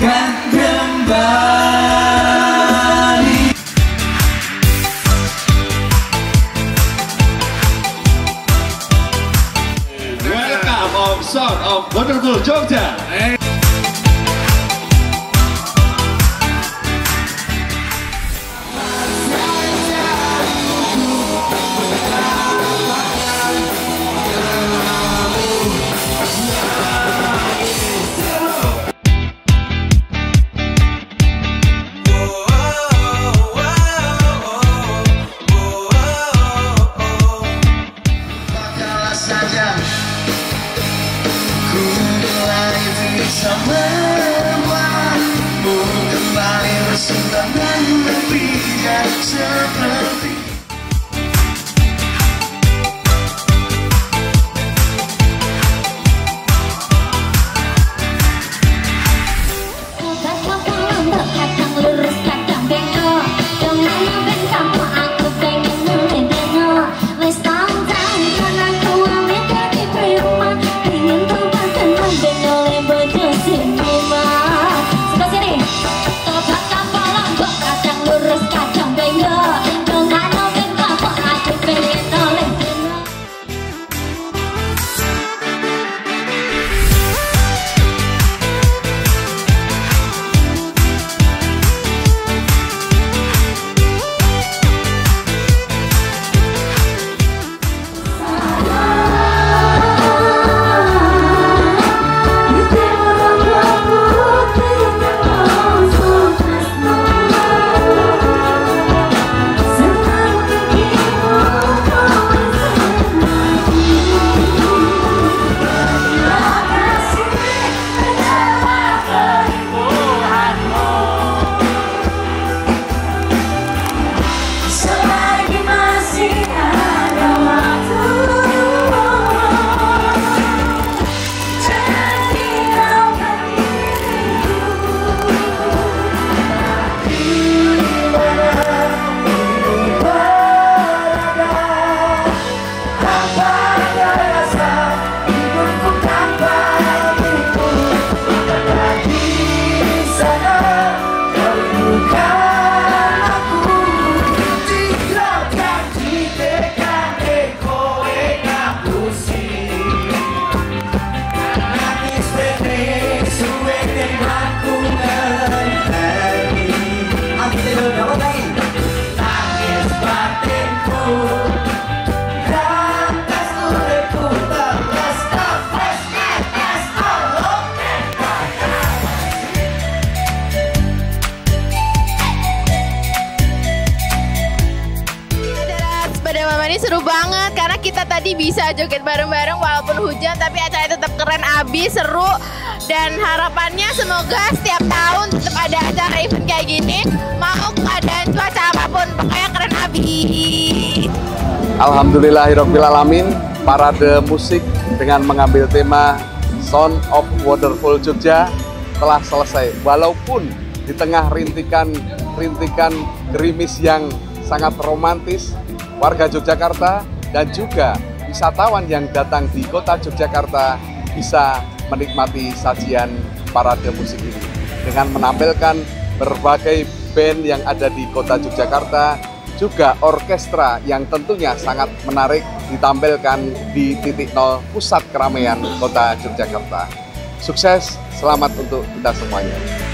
akan kembali. Welcome of Sound of Wonderful Jogja. Kembali bersimpangan berpijak seperti Ini seru banget karena kita tadi bisa joget bareng-bareng walaupun hujan, tapi acaranya tetap keren abis, seru, dan harapannya semoga setiap tahun tetap ada acara event kayak gini, mau keadaan cuaca apapun, pokoknya keren abis. Alhamdulillahirobbilalamin, parade musik dengan mengambil tema Sound of Wonderful Jogja telah selesai, walaupun di tengah rintikan gerimis yang sangat romantis. Warga Yogyakarta dan juga wisatawan yang datang di kota Yogyakarta bisa menikmati sajian parade musik ini dengan menampilkan berbagai band yang ada di kota Yogyakarta, juga orkestra yang tentunya sangat menarik ditampilkan di titik nol pusat keramaian kota Yogyakarta. Sukses, selamat untuk kita semuanya.